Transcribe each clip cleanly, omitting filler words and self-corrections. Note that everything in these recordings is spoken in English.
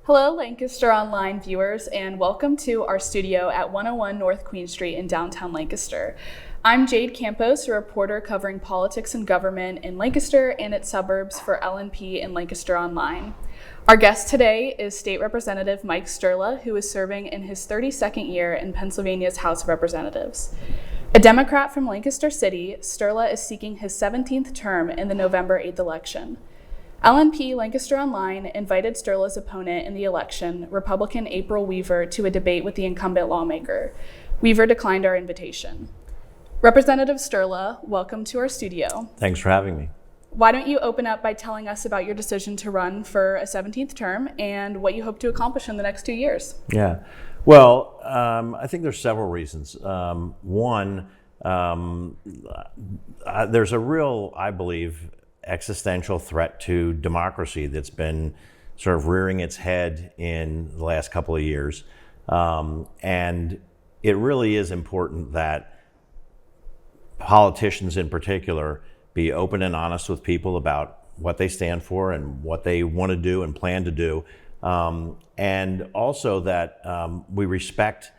Hello, Lancaster Online viewers, and welcome to our studio at 101 North Queen Street in downtown Lancaster. I'm Jade Campos, a reporter covering politics and government in Lancaster and its suburbs for LNP and Lancaster Online. Our guest today is State Representative Mike Sturla, who is serving in his 32nd year in Pennsylvania's House of Representatives. A Democrat from Lancaster City, Sturla is seeking his 17th term in the November 8th election. LNP Lancaster Online invited Sturla's opponent in the election, Republican April Weaver, to a debate with the incumbent lawmaker. Weaver declined our invitation. Representative Sturla, welcome to our studio. Thanks for having me. Why don't you open up by telling us about your decision to run for a 17th term and what you hope to accomplish in the next 2 years? Yeah, well, I think there's several reasons. One, there's a real, I believe, existential threat to democracy that's been sort of rearing its head in the last couple of years. And it really is important that politicians in particular be open and honest with people about what they stand for and what they want to do and plan to do. And also that we respect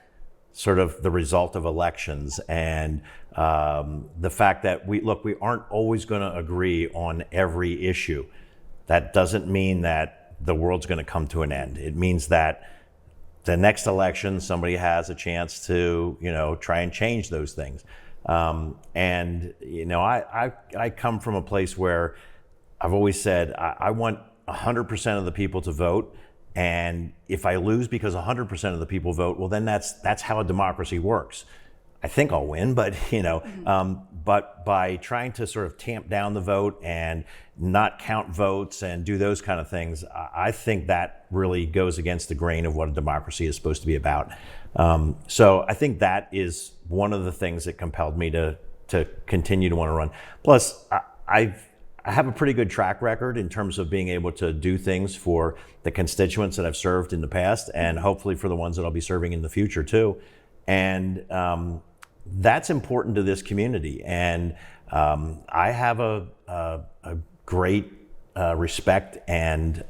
sort of the result of elections and the fact that we aren't always going to agree on every issue. That doesn't mean that the world's going to come to an end. It means that the next election, somebody has a chance to, try and change those things. I come from a place where I've always said I want 100% of the people to vote. And if I lose because 100% of the people vote, well, then that's how a democracy works. I think I'll win, but but by trying to sort of tamp down the vote and not count votes and do those kind of things, I think that really goes against the grain of what a democracy is supposed to be about. So I think that is one of the things that compelled me to continue to want to run. Plus, I have a pretty good track record in terms of being able to do things for the constituents that I've served in the past, and hopefully for the ones that I'll be serving in the future too. And that's important to this community. And I have a great respect and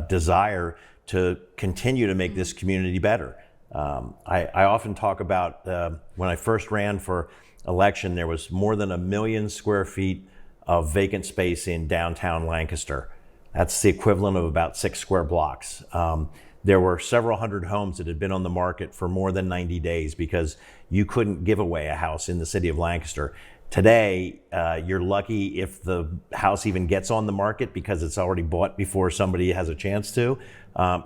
desire to continue to make this community better. I often talk about when I first ran for election, there was more than 1 million square feet of vacant space in downtown Lancaster. That's the equivalent of about 6 square blocks. There were several hundred homes that had been on the market for more than 90 days because you couldn't give away a house in the city of Lancaster. Today, you're lucky if the house even gets on the market because it's already bought before somebody has a chance to,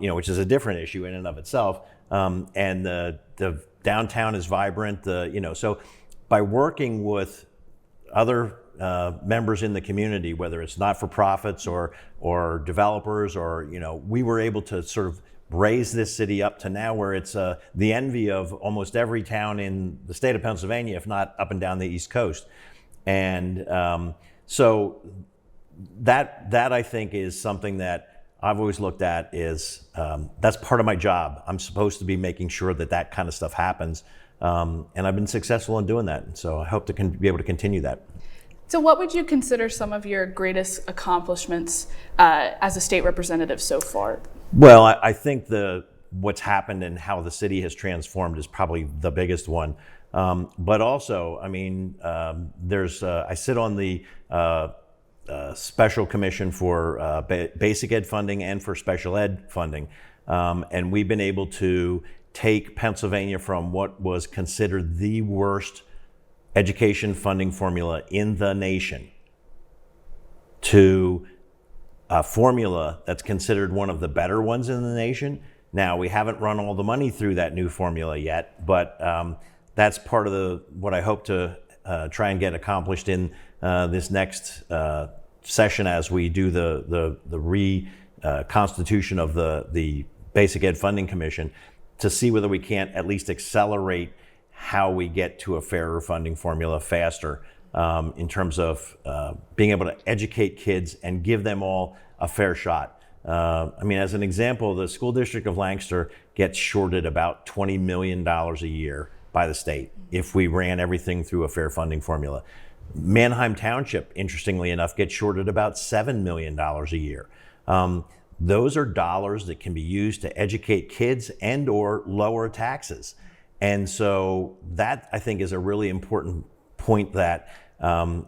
which is a different issue in and of itself. And the downtown is vibrant. So by working with other members in the community, whether it's not-for-profits or developers, or we were able to sort of raise this city up to now where it's the envy of almost every town in the state of Pennsylvania, if not up and down the East Coast. And so that I think is something that I've always looked at is that's part of my job. I'm supposed to be making sure that kind of stuff happens. And I've been successful in doing that. And so I hope to be able to continue that. So what would you consider some of your greatest accomplishments as a state representative so far? Well, I think what's happened and how the city has transformed is probably the biggest one. But also, I sit on the special commission for basic ed funding and for special ed funding. And we've been able to take Pennsylvania from what was considered the worst education funding formula in the nation to a formula that's considered one of the better ones in the nation. Now, we haven't run all the money through that new formula yet, but that's part of what I hope to try and get accomplished in this next session as we do the reconstitution of the Basic Ed Funding Commission, to see whether we can't at least accelerate how we get to a fairer funding formula faster, in terms of being able to educate kids and give them all a fair shot. As an example, the school district of Lancaster gets shorted about $20 million a year by the state if we ran everything through a fair funding formula. Manheim Township, interestingly enough, gets shorted about $7 million a year. those are dollars that can be used to educate kids and or lower taxes. And so that, I think, is a really important point that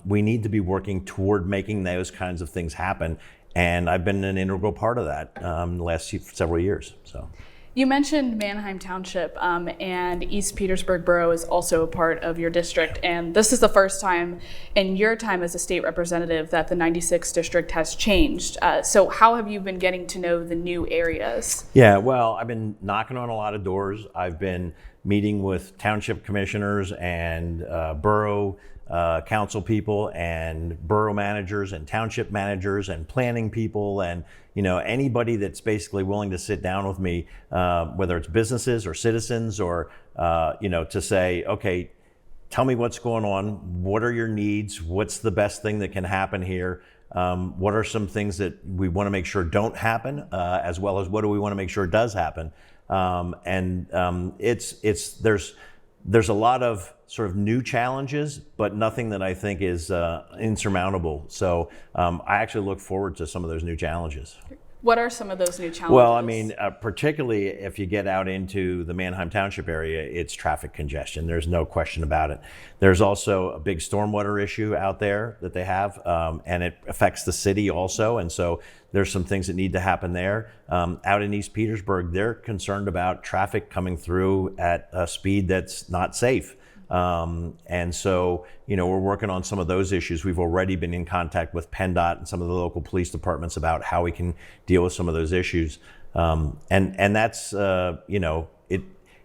we need to be working toward making those kinds of things happen. And I've been an integral part of that the last several years. So. You mentioned Manheim Township, and East Petersburg Borough is also a part of your district. And this is the first time in your time as a state representative that the 96th district has changed. So how have you been getting to know the new areas? Yeah, well, I've been knocking on a lot of doors. I've been meeting with township commissioners and borough council people and borough managers and township managers and planning people and anybody that's basically willing to sit down with me, whether it's businesses or citizens or to say, okay, tell me what's going on, what are your needs, what's the best thing that can happen here, what are some things that we want to make sure don't happen, as well as what do we want to make sure does happen. There's a lot of sort of new challenges, but nothing that I think is insurmountable. So I actually look forward to some of those new challenges. What are some of those new challenges? Well, I mean, particularly if you get out into the Manheim Township area, it's traffic congestion. There's no question about it. There's also a big stormwater issue out there that they have, and it affects the city also. And so there's some things that need to happen there. Out in East Petersburg, they're concerned about traffic coming through at a speed that's not safe. And so, we're working on some of those issues. We've already been in contact with PennDOT and some of the local police departments about how we can deal with some of those issues. And that's,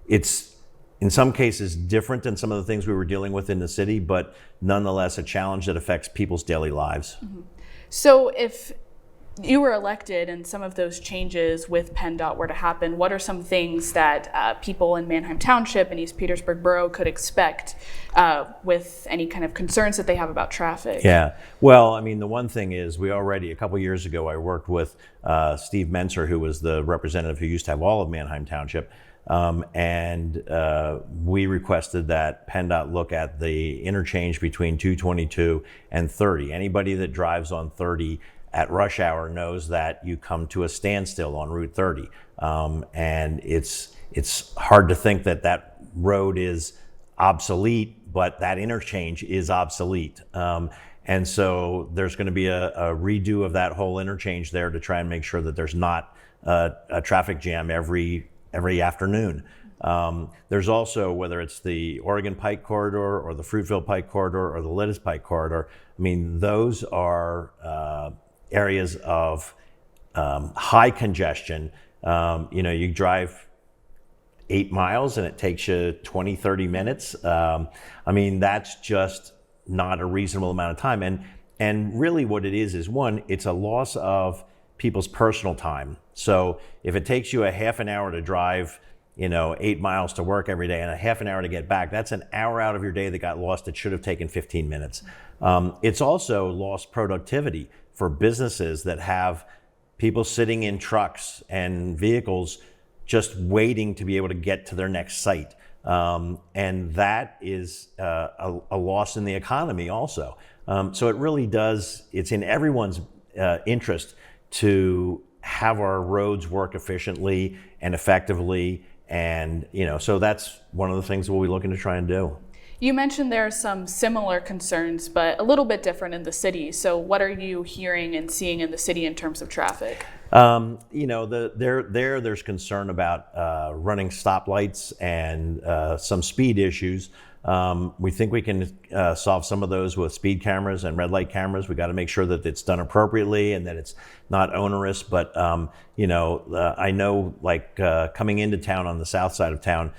it's in some cases different than some of the things we were dealing with in the city, but nonetheless a challenge that affects people's daily lives. Mm-hmm. So if you were elected and some of those changes with PennDOT were to happen, what are some things that people in Manheim Township and East Petersburg Borough could expect with any kind of concerns that they have about traffic? Yeah, well, I mean, the one thing is a couple years ago, I worked with Steve Menser, who was the representative who used to have all of Manheim Township. And we requested that PennDOT look at the interchange between 222 and 30. Anybody that drives on 30 at rush hour knows that you come to a standstill on Route 30. And it's hard to think that road is obsolete, but that interchange is obsolete. And so there's going to be a redo of that whole interchange there to try and make sure that there's not a traffic jam every afternoon. There's also, whether it's the Oregon Pike Corridor or the Fruitville Pike Corridor or the Littis Pike Corridor, I mean, those are areas of high congestion. You drive 8 miles and it takes you 20, 30 minutes. I mean, that's just not a reasonable amount of time. And really what it is one, it's a loss of people's personal time. So if it takes you a half an hour to drive, 8 miles to work every day and a half an hour to get back, that's an hour out of your day that got lost. It should have taken 15 minutes. It's also lost productivity for businesses that have people sitting in trucks and vehicles just waiting to be able to get to their next site. And that is a loss in the economy also. So it really it's in everyone's interest to have our roads work efficiently and effectively. And, so that's one of the things we'll be looking to try and do. You mentioned there are some similar concerns, but a little bit different in the city. So what are you hearing and seeing in the city in terms of traffic? There's concern about running stoplights and some speed issues. We think we can solve some of those with speed cameras and red light cameras. We got to make sure that it's done appropriately and that it's not onerous. But I know, like coming into town on the south side of town,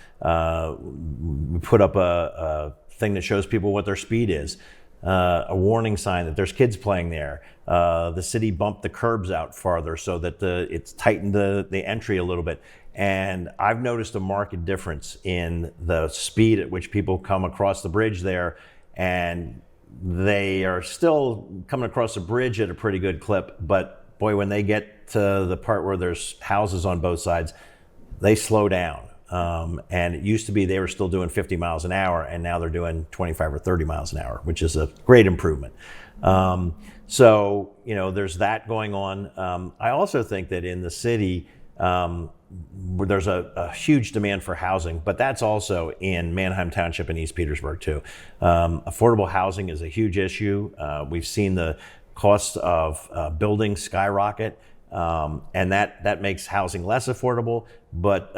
we put up a thing that shows people what their speed is. A warning sign that there's kids playing there. The city bumped the curbs out farther so that it's tightened the entry a little bit. And I've noticed a marked difference in the speed at which people come across the bridge there. And they are still coming across the bridge at a pretty good clip. But boy, when they get to the part where there's houses on both sides, they slow down. And it used to be they were still doing 50 miles an hour, and now they're doing 25 or 30 miles an hour, which is a great improvement. So, there's that going on. I also think that in the city, there's a huge demand for housing, but that's also in Manheim Township and East Petersburg too. Affordable housing is a huge issue. We've seen the cost of buildings skyrocket, and that makes housing less affordable, but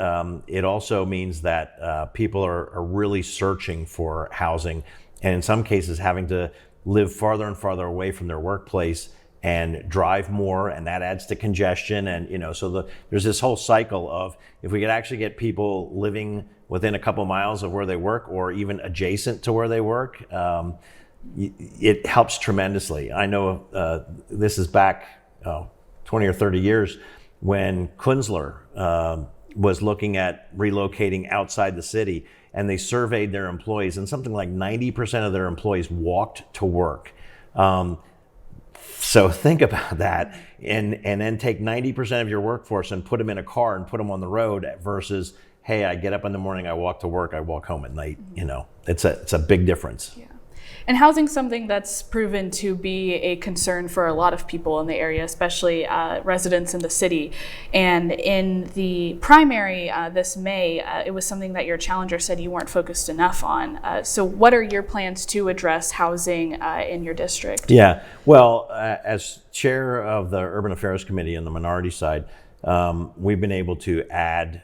it also means that people are really searching for housing, and in some cases having to live farther and farther away from their workplace and drive more, and that adds to congestion. And so there's this whole cycle of, if we could actually get people living within a couple miles of where they work, or even adjacent to where they work, it helps tremendously. I know this is back 20 or 30 years when Kunzler was looking at relocating outside the city, and they surveyed their employees, and something like 90% of their employees walked to work. So think about that, and then take 90% of your workforce and put them in a car and put them on the road, versus, hey, I get up in the morning, I walk to work, I walk home at night. It's a big difference. Yeah. And housing's something that's proven to be a concern for a lot of people in the area, especially residents in the city. And in the primary this May, it was something that your challenger said you weren't focused enough on. So what are your plans to address housing in your district? Yeah, well, as chair of the Urban Affairs Committee on the minority side, we've been able to add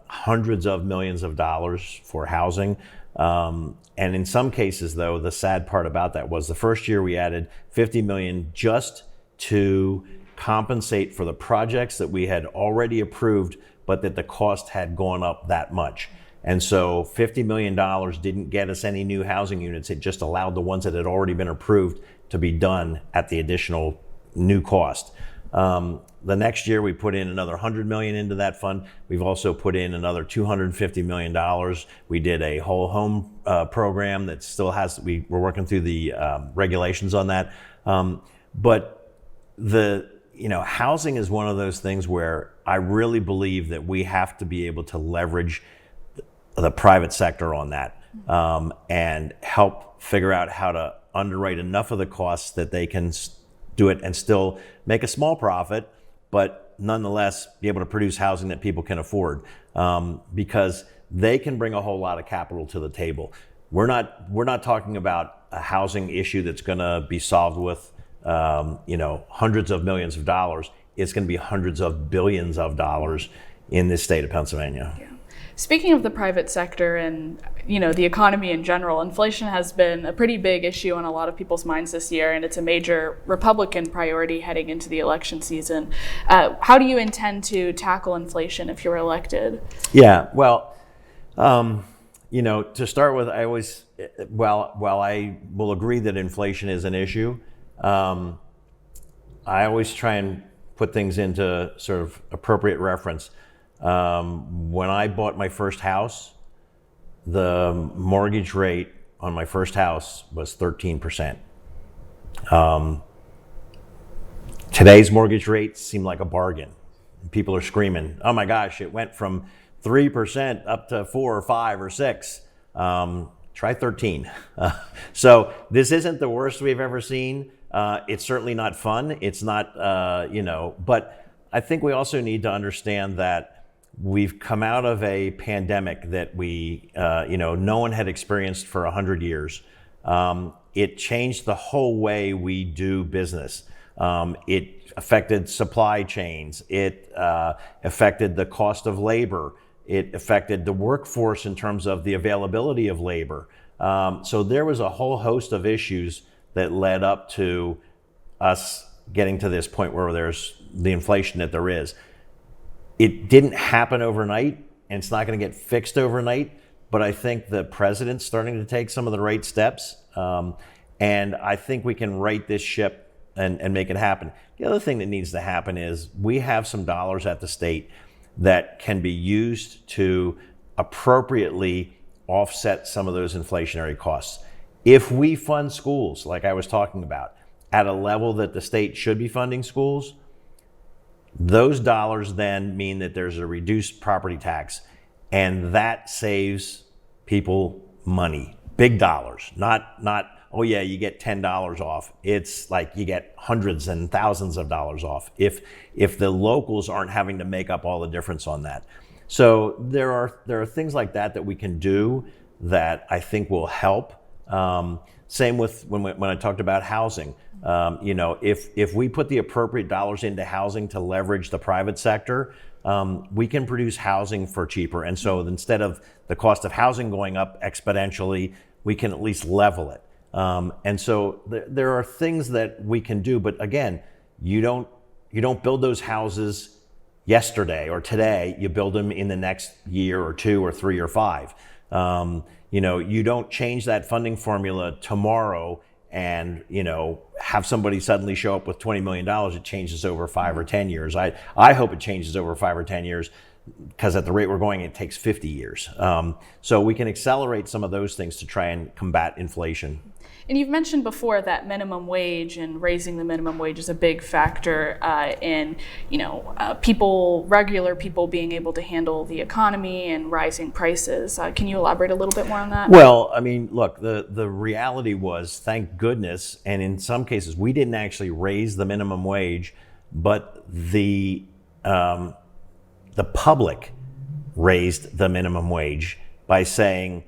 hundreds of millions of dollars for housing. And in some cases, though, the sad part about that was the first year we added $50 million just to compensate for the projects that we had already approved, but that the cost had gone up that much. And so $50 million didn't get us any new housing units. It just allowed the ones that had already been approved to be done at the additional new cost. The next year we put in another $100 million into that fund. We've also put in another $250 million. We did a whole home program that still has, we're working through the regulations on that. But housing is one of those things where I really believe that we have to be able to leverage the private sector on that, and help figure out how to underwrite enough of the costs that they can do it and still make a small profit, but nonetheless be able to produce housing that people can afford, because they can bring a whole lot of capital to the table. We're not talking about a housing issue that's going to be solved with hundreds of millions of dollars. It's going to be hundreds of billions of dollars in this state of Pennsylvania. Yeah. Speaking of the private sector and the economy in general, inflation has been a pretty big issue on a lot of people's minds this year, and it's a major Republican priority heading into the election season. How do you intend to tackle inflation if you're elected? Yeah, well, to start with, I always, while I will agree that inflation is an issue, I always try and put things into sort of appropriate reference. When I bought my first house, the mortgage rate on my first house was 13%. Today's mortgage rates seem like a bargain. People are screaming, oh my gosh, it went from 3% up to 4 or 5 or 6. Try 13. So this isn't the worst we've ever seen. It's certainly not fun. It's not, but I think we also need to understand that we've come out of a pandemic that no one had experienced for 100 years. It changed the whole way we do business. It affected supply chains. It affected the cost of labor. It affected the workforce in terms of the availability of labor. So there was a whole host of issues that led up to us getting to this point where there's the inflation that there is. It didn't happen overnight, and it's not going to get fixed overnight, but I think the president's starting to take some of the right steps, and I think we can right this ship and make it happen. The other thing that needs to happen is we have some dollars at the state that can be used to appropriately offset some of those inflationary costs. If we fund schools, like I was talking about, at a level that the state should be funding schools, those dollars then mean that there's a reduced property tax, And that saves people money, big dollars, not oh yeah, you get $10 off. It's like you get hundreds and thousands of dollars off if the locals aren't having to make up all the difference on that. So there are things like that we can do that I think will help. Same with when I talked about housing. If we put the appropriate dollars into housing to leverage the private sector, we can produce housing for cheaper. And so instead of the cost of housing going up exponentially, we can at least level it. And so there are things that we can do, but again, you don't build those houses yesterday or today. You build them in the next year or 2 or 3 or 5. You don't change that funding formula tomorrow and have somebody suddenly show up with $20 million. It changes over 5 or 10 years. I hope it changes over 5 or 10 years, because at the rate we're going, it takes 50 years. So we can accelerate some of those things to try and combat inflation. And you've mentioned before that minimum wage and raising the minimum wage is a big factor in, regular people being able to handle the economy and rising prices. Can you elaborate a little bit more on that? Well, I mean, look, the reality was, thank goodness, and in some cases, we didn't actually raise the minimum wage, but the public raised the minimum wage by saying,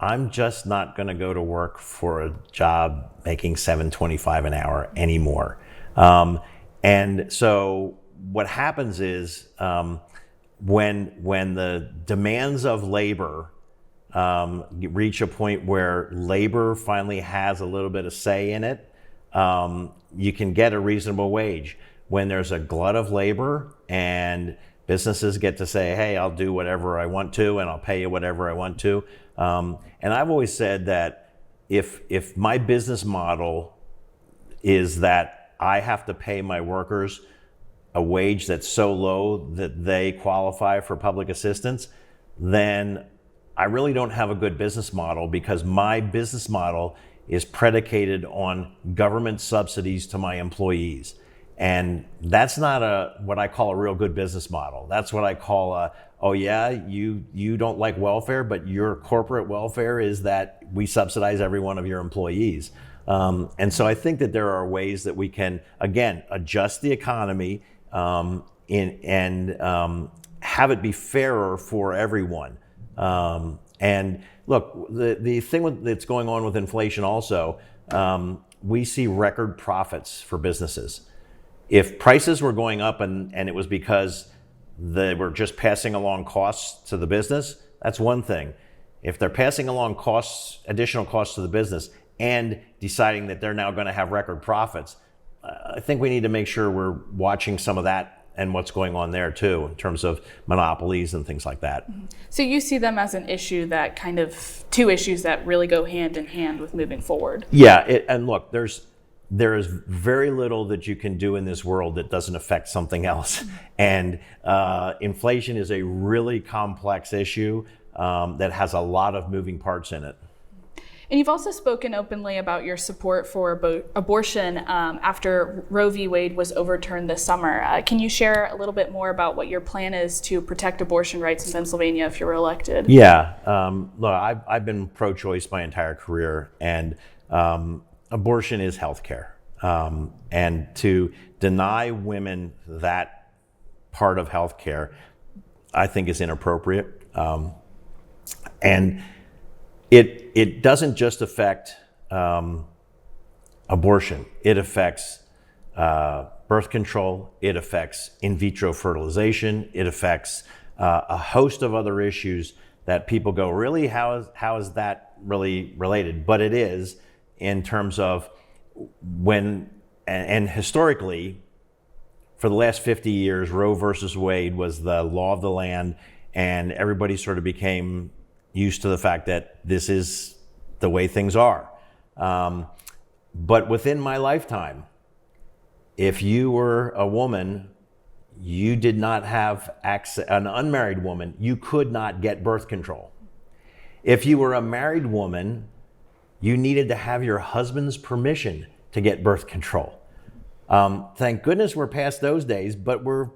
I'm just not going to go to work for a job making $7.25 an hour anymore. And so what happens is when the demands of labor reach a point where labor finally has a little bit of say in it, you can get a reasonable wage. When there's a glut of labor and businesses get to say, hey, I'll do whatever I want to and I'll pay you whatever I want to. And I've always said that if my business model is that I have to pay my workers a wage that's so low that they qualify for public assistance, then I really don't have a good business model, because my business model is predicated on government subsidies to my employees. And that's not what I call a real good business model. That's what I call oh yeah, you don't like welfare, but your corporate welfare is that we subsidize every one of your employees. And so I think that there are ways that we can, again, adjust the economy and have it be fairer for everyone. And look, the thing that's going on with inflation also, we see record profits for businesses. If prices were going up and it was because they were just passing along costs to the business, that's one thing. If they're passing along additional costs to the business and deciding that they're now going to have record profits, I think we need to make sure we're watching some of that and what's going on there too, in terms of monopolies and things like that. So you see them as an issue that two issues that really go hand in hand with moving forward. Yeah, and look, there is very little that you can do in this world that doesn't affect something else. And inflation is a really complex issue that has a lot of moving parts in it. And you've also spoken openly about your support for abortion after Roe v. Wade was overturned this summer. Can you share a little bit more about what your plan is to protect abortion rights in Pennsylvania if you're elected? Yeah, look, I've been pro-choice my entire career, and abortion is healthcare. And to deny women that part of healthcare, I think, is inappropriate. And it doesn't just affect abortion. It affects birth control. It affects in vitro fertilization. It affects a host of other issues that people go, really, how is that really related? But it is, in terms of when, and historically, for the last 50 years, Roe versus Wade was the law of the land, and everybody sort of became used to the fact that this is the way things are. But within my lifetime, if you were a woman, you did not have access, an unmarried woman, you could not get birth control. If you were a married woman, you needed to have your husband's permission to get birth control. Thank goodness we're past those days, but we're,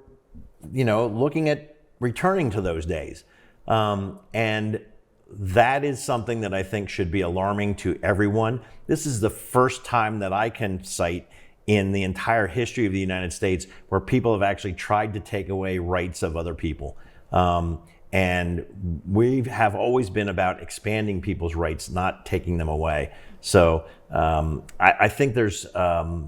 looking at returning to those days. And that is something that I think should be alarming to everyone. This is the first time that I can cite in the entire history of the United States where people have actually tried to take away rights of other people. And we have always been about expanding people's rights, not taking them away. So I think there's a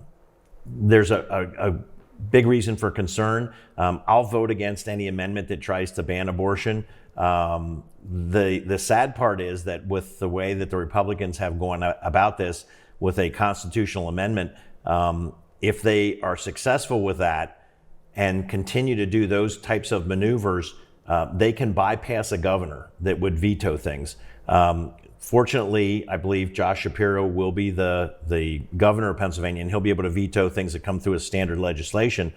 big reason for concern. I'll vote against any amendment that tries to ban abortion. The sad part is that with the way that the Republicans have gone about this with a constitutional amendment, if they are successful with that and continue to do those types of maneuvers, they can bypass a governor that would veto things. Fortunately, I believe Josh Shapiro will be the governor of Pennsylvania, and he'll be able to veto things that come through as standard legislation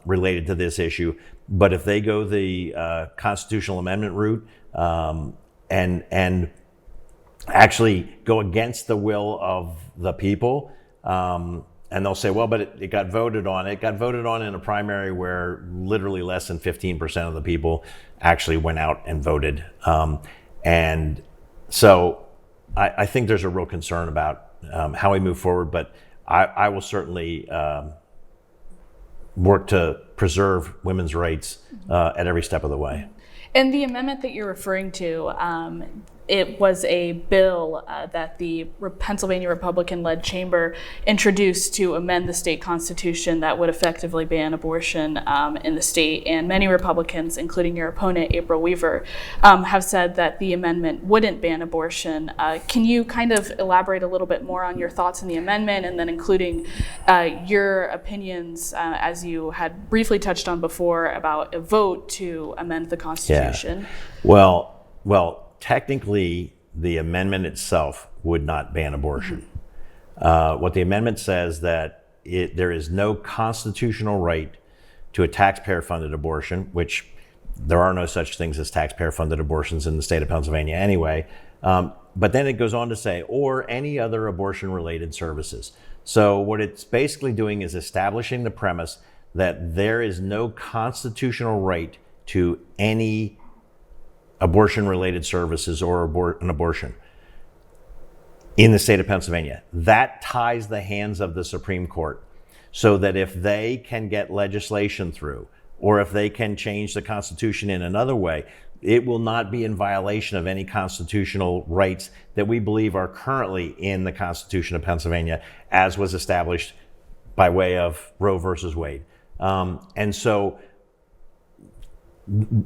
related to this issue. But if they go the constitutional amendment route and actually go against the will of the people, and they'll say, well, but it got voted on. It got voted on in a primary where literally less than 15% of the people actually went out and voted. And so I think there's a real concern about how we move forward, but I will certainly work to preserve women's rights at every step of the way. And the amendment that you're referring to, it was a bill that the Pennsylvania Republican-led chamber introduced to amend the state constitution that would effectively ban abortion in the state. And many Republicans, including your opponent, April Weaver, have said that the amendment wouldn't ban abortion. Can you kind of elaborate a little bit more on your thoughts on the amendment, and then including your opinions, as you had briefly touched on before, about a vote to amend the Constitution? Yeah. Well, technically, the amendment itself would not ban abortion. What the amendment says that there is no constitutional right to a taxpayer-funded abortion, which there are no such things as taxpayer-funded abortions in the state of Pennsylvania anyway. But then it goes on to say, or any other abortion-related services. So what it's basically doing is establishing the premise that there is no constitutional right to any abortion-related services or an abortion in the state of Pennsylvania. That ties the hands of the Supreme Court, so that if they can get legislation through, or if they can change the Constitution in another way, it will not be in violation of any constitutional rights that we believe are currently in the Constitution of Pennsylvania, as was established by way of Roe versus Wade. And so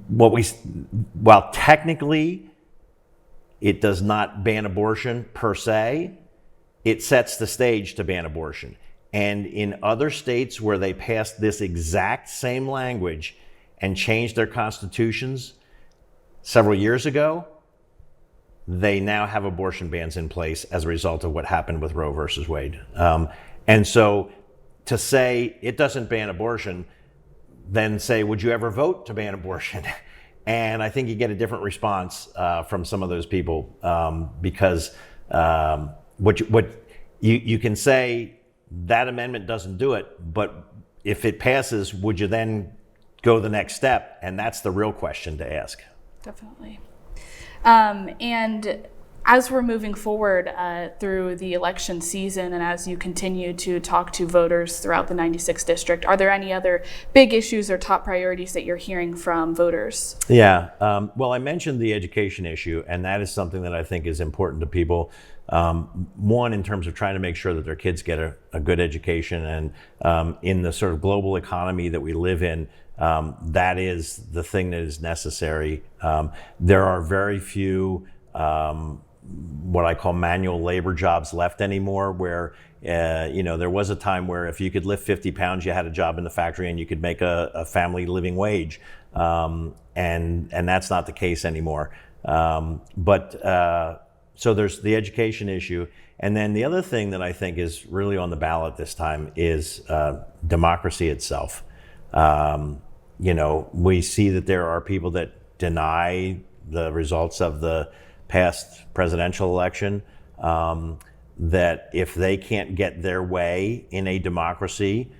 while technically it does not ban abortion per se, it sets the stage to ban abortion. And in other states where they passed this exact same language and changed their constitutions several years ago, they now have abortion bans in place as a result of what happened with Roe versus Wade. And so to say it doesn't ban abortion, then say, would you ever vote to ban abortion? And I think you get a different response from some of those people, because what you can say that amendment doesn't do it, but if it passes, would you then go the next step? And that's the real question to ask. Definitely. And as we're moving forward through the election season, and as you continue to talk to voters throughout the 96th district, are there any other big issues or top priorities that you're hearing from voters? Yeah, well, I mentioned the education issue, and that is something that I think is important to people. One, in terms of trying to make sure that their kids get a good education, and in the sort of global economy that we live in, that is the thing that is necessary. There are very few what I call manual labor jobs left anymore, where there was a time where if you could lift 50 pounds, you had a job in the factory and you could make a family living wage, and that's not the case anymore. So there's the education issue, and then the other thing that I think is really on the ballot this time is democracy itself. We see that there are people that deny the results of the past presidential election, that if they can't get their way in a democracy,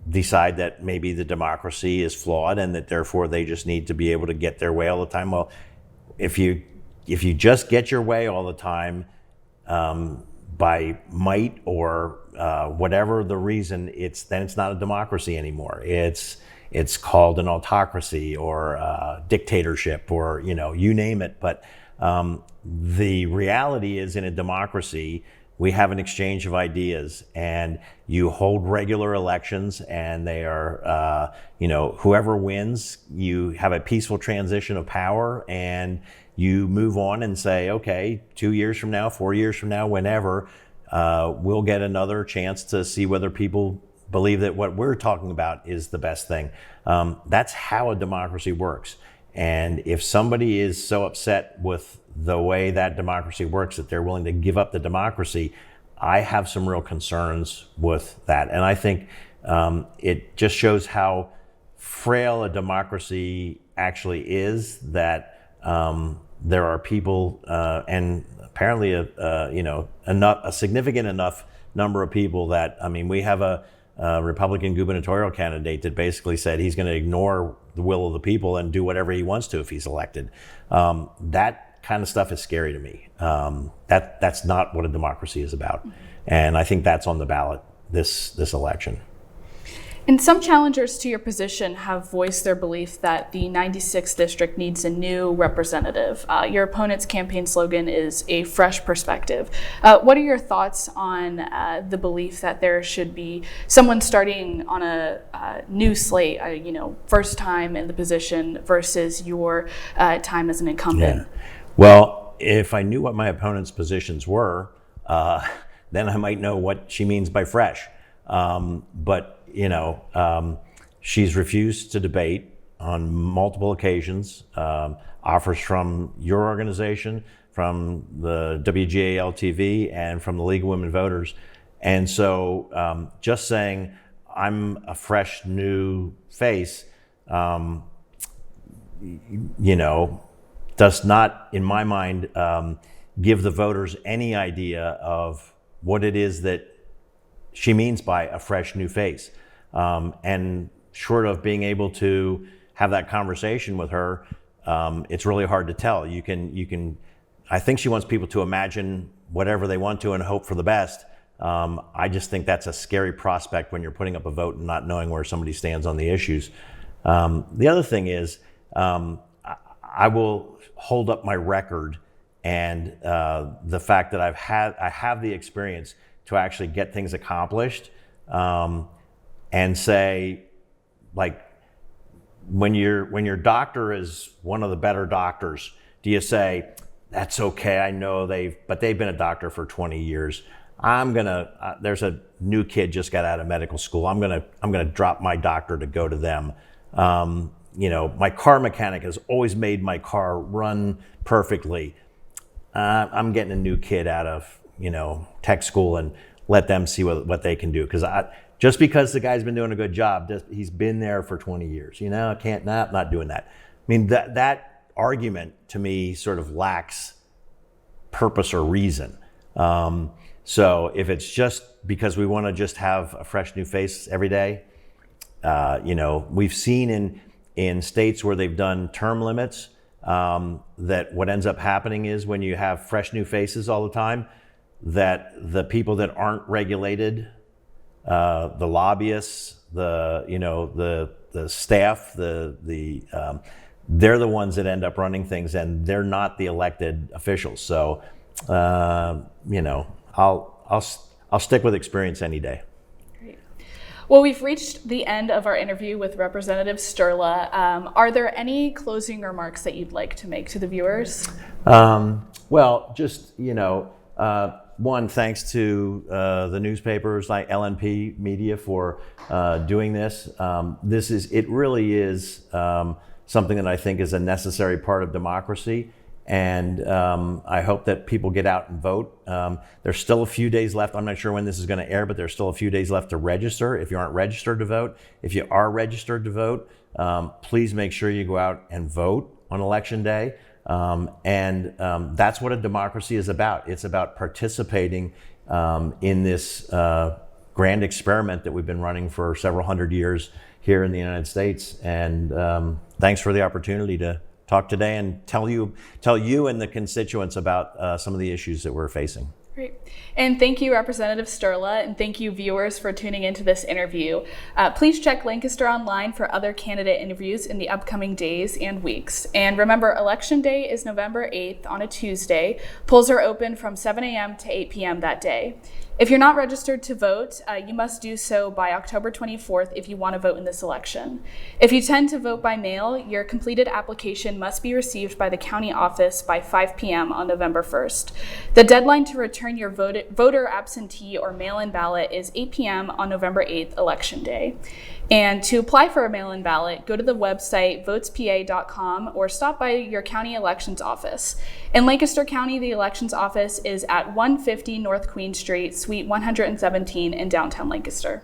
decide that maybe the democracy is flawed and that therefore they just need to be able to get their way all the time. Well, if you just get your way all the time, by might or whatever the reason, then it's not a democracy anymore. It's called an autocracy or dictatorship, or you name it. But the reality is, in a democracy, we have an exchange of ideas, and you hold regular elections, and they are, whoever wins, you have a peaceful transition of power, and you move on and say, okay, 2 years from now, 4 years from now, whenever, we'll get another chance to see whether people believe that what we're talking about is the best thing. That's how a democracy works. And if somebody is so upset with the way that democracy works that they're willing to give up the democracy, I have some real concerns with that. And I think it just shows how frail a democracy actually is, that there are people, and apparently a significant enough number of people that, we have a Republican gubernatorial candidate that basically said he's going to ignore the will of the people and do whatever he wants to if he's elected. That kind of stuff is scary to me. That's not what a democracy is about. And I think that's on the ballot this election. And some challengers to your position have voiced their belief that the 96th district needs a new representative. Your opponent's campaign slogan is a fresh perspective. What are your thoughts on the belief that there should be someone starting on a new slate, first time in the position versus your time as an incumbent? Yeah. Well, if I knew what my opponent's positions were, then I might know what she means by fresh. But she's refused to debate on multiple occasions, offers from your organization, from the WGA-LTV, and from the League of Women Voters. And so just saying I'm a fresh new face, does not, in my mind, give the voters any idea of what it is that she means by a fresh new face. And short of being able to have that conversation with her, it's really hard to tell. I think she wants people to imagine whatever they want to and hope for the best. I just think that's a scary prospect when you're putting up a vote and not knowing where somebody stands on the issues. The other thing is, I will hold up my record and the fact that I have the experience to actually get things accomplished, and say, like, when your doctor is one of the better doctors, do you say, that's okay, I know they've been a doctor for 20 years. There's a new kid just got out of medical school. I'm gonna drop my doctor to go to them. My car mechanic has always made my car run perfectly. I'm getting a new kid out of tech school and let them see what they can do. Just because the guy's been doing a good job, he's been there for 20 years. Not doing that. That argument to me sort of lacks purpose or reason. So if it's just because we want to just have a fresh new face every day, we've seen in states where they've done term limits, that what ends up happening is when you have fresh new faces all the time, that the people that aren't regulated, the lobbyists, the staff, they're the ones that end up running things, and they're not the elected officials. So, I'll stick with experience any day. Great. Well, we've reached the end of our interview with Representative Sturla. Are there any closing remarks that you'd like to make to the viewers? Well, just, one, thanks to the newspapers like LNP Media for doing this. It really is something that I think is a necessary part of democracy. And I hope that people get out and vote. There's still a few days left. I'm not sure when this is going to air, but there's still a few days left to register if you aren't registered to vote. If you are registered to vote, please make sure you go out and vote on Election Day. That's what a democracy is about. It's about participating in this grand experiment that we've been running for several hundred years here in the United States. And thanks for the opportunity to talk today and tell you and the constituents about some of the issues that we're facing. Great. And thank you, Representative Sturla, and thank you, viewers, for tuning into this interview. Please check Lancaster Online for other candidate interviews in the upcoming days and weeks. And remember, Election Day is November 8th on a Tuesday. Polls are open from 7 a.m. to 8 p.m. that day. If you're not registered to vote, you must do so by October 24th if you want to vote in this election. If you tend to vote by mail, your completed application must be received by the county office by 5 p.m. on November 1st. The deadline to return your voter absentee or mail-in ballot is 8 p.m. on November 8th, Election Day. And to apply for a mail-in ballot, go to the website votespa.com or stop by your county elections office. In Lancaster County, the elections office is at 150 North Queen Street, Suite 117 in downtown Lancaster.